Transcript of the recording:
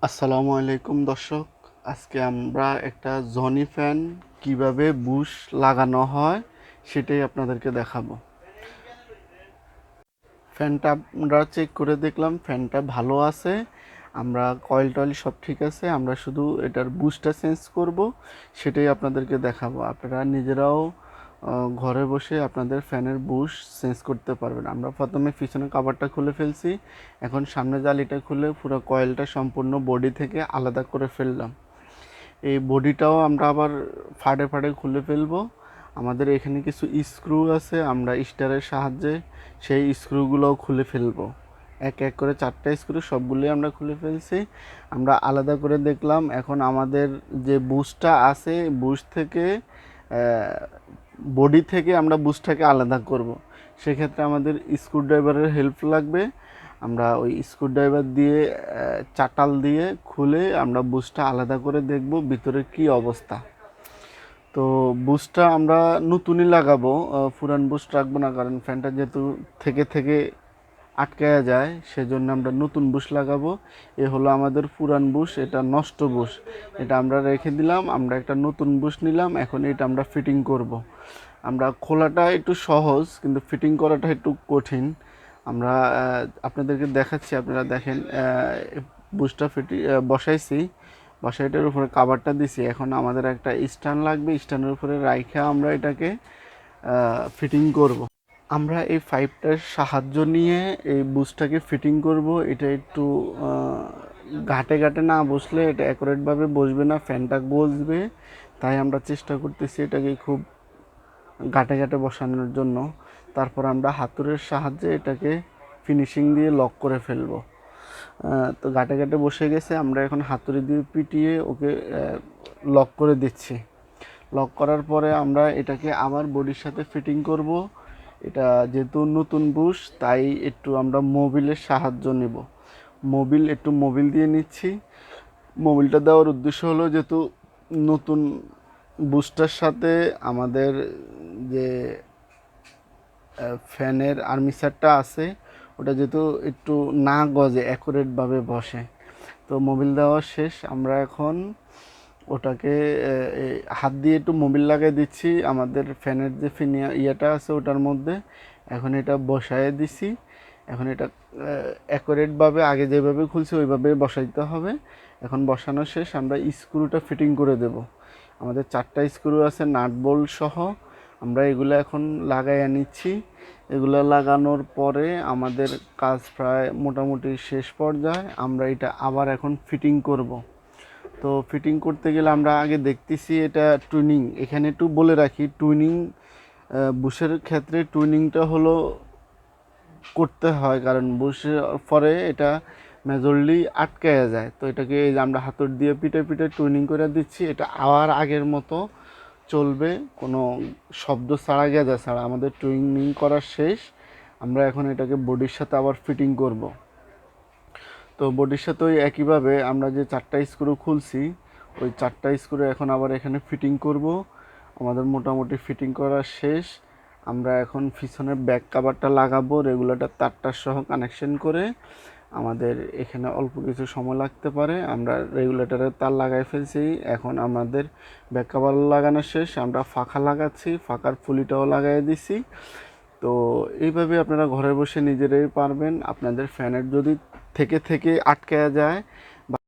আসসালামু আলাইকুম দর্শক। আজকে আমরা একটা জনি ফ্যান কিভাবে বুশ লাগানো হয় সেটাই আপনাদেরকে দেখাবো। ফ্যানটা আমরা চেক করে দেখলাম ফ্যানটা ভালো আছে, আমরা কয়েল টয়েল সব ঠিক আছে, আমরা শুধু এটার বুশটা চেঞ্জ করব, সেটাই আপনাদেরকে দেখাবো। আপনারা নিজেরাও ঘরে বসে আপনাদের ফ্যানের বুশ চেঞ্জ করতে পারবেন। আমরা প্রথমে পিছনে কভারটা খুলে ফেলছি, এখন সামনে জালিটা খুলে পুরো কয়েলটা সম্পূর্ণ বডি থেকে আলাদা করে ফেললাম। এই বডিটাও আমরা আবার ফাড়ে ফাড়ে খুলে ফেলবো। আমাদের এখানে কিছু স্ক্রু আছে, আমরা স্টারের সাহায্যে সেই স্ক্রুগুলোও খুলে ফেলবো। এক এক করে 4টা স্ক্রু সবগুলোই আমরা খুলে ফেলছি। আমরা আলাদা করে দেখলাম এখন আমাদের যে বুশটা আছে বুশ থেকে বডি থেকে আমরা বুশটাকে আলাদা করব। সেক্ষেত্রে আমাদের স্ক্রুড্রাইভারের হেল্প লাগবে। আমরা ওই স্ক্রুড্রাইভার দিয়ে চাটাল দিয়ে খুলে আমরা বুশটা আলাদা করে দেখব ভিতরে কি অবস্থা। তো বুশটা আমরা নতুনই লাগাবো, পুরান বুশ রাখবো না, কারণ ফ্যানটা যেহেতু থেকে থেকে আটকায়া যায় সেজন্য আমরা নতুন বুশ লাগাবো। এ হলো আমাদের পুরান বুশ, এটা নষ্ট বুশ, এটা আমরা রেখে দিলাম। আমরা একটা নতুন বুশ নিলাম, এখন এটা আমরা ফিটিং করব। আমরা খোলাটা একটু সহজ কিন্তু ফিটিং করাটা একটু কঠিন। আমরা আপনাদেরকে দেখাচ্ছি, আপনারা দেখেন। বুশটা বসাইছি, বসাইটার উপরে কাভারটা দিছি। এখন আমাদের একটা স্ট্যান্ড লাগবে, স্ট্যান্ডের উপরে রাইখা আমরা এটাকে ফিটিং করব। আমরা এই পাইপটার সাহায্য নিয়ে এই বুশটাকে ফিটিং করব। এটা একটু ঘাটে ঘাটে না বসলে এটা অ্যাকুরেটভাবে বসবে না, ফ্যানটা বসবে। তাই আমরা চেষ্টা করতেছি এটাকে খুব ঘাটে ঘাটে বসানোর জন্য। তারপর আমরা হাতুড়ের সাহায্যে এটাকে ফিনিশিং দিয়ে লক করে ফেলবো। তো ঘাটে ঘাটে বসে গেছে, আমরা এখন হাতুড়ি দিয়ে পিটিয়ে ওকে লক করে দিচ্ছি। লক করার পরে আমরা এটাকে আবার বডির সাথে ফিটিং করব। এটা যেহেতু নতুন বুশ তাই একটু আমরা মোবিলের সাহায্য নেব। মোবিল দিয়ে নিচ্ছি। মোবিলটা দেওয়ার উদ্দেশ্য হলো যেহেতু নতুন বুশটার সাথে আমাদের যে ফ্যানের আর্মিচারটা আছে ওটা যেহেতু একটু না গজে, অ্যাকুরেটভাবে বসে। তো মোবিল দেওয়া শেষ, আমরা এখন ওটাকে হাত দিয়ে একটু মোবিল লাগাই দিচ্ছি আমাদের ফ্যানের যে ইয়েটা আছে ওটার মধ্যে। এখন এটা বসায় দিছি। এখন এটা অ্যাকুরেটভাবে আগে যেভাবে খুলছি ওইভাবে বসাইতে হবে। এখন বসানো শেষ, আমরা স্ক্রুটা ফিটিং করে দেব। আমাদের 4টা স্ক্রু আছে নাট বোল্ট সহ, আমরা এগুলো এখন লাগাইয়া নিচ্ছি। এগুলো লাগানোর পরে আমাদের কাজ প্রায় মোটামুটি শেষ পর্যায়ে। আমরা এটা আবার এখন ফিটিং করব। তো ফিটিং করতে গেলে আমরা আগে দেখতেছি এটা টুইনিং। এখানে একটু বলে রাখি, টুইনিং বুশের ক্ষেত্রে টুইনিংটা হলো করতে হয়, কারণ বুশের পরে এটা মেজরলি আটকায়া যায়। তো এটাকে এই যে আমরা হাতুড় দিয়ে পিটে পিটে টুইনিং করে দিচ্ছি, এটা আবার আগের মতো চলবে, কোনো শব্দ ছাড়া গেজা ছাড়া। আমাদের টুইনিং করা শেষ, আমরা এখন এটাকে বডির সাথে আবার ফিটিং করব। তো বডির সাথে ওই একইভাবে আমরা যে 4টা স্ক্রু খুলছি ওই 4টা স্ক্রু এখন আবার এখানে ফিটিং করব। আমাদের মোটামুটি ফিটিং করা শেষ। আমরা এখন পিছনের ব্যাক কাভারটা লাগাবো রেগুলেটর তারটার সহ কানেকশন করে। আমাদের এখানে অল্প কিছু সময় লাগতে পারে, আমরা রেগুলেটরের তার লাগাই ফেলছি। এখন আমাদের ব্যাক কাভার লাগানো শেষ, আমরা ফাঁকা লাগাচ্ছি, ফাঁকার ফুলিটাও লাগাই দিছি। তো এইভাবে আপনারা ঘরে বসে নিজেরাই পারবেন। আপনাদের ফ্যানের যদি থেকে থেকে আটকে যায়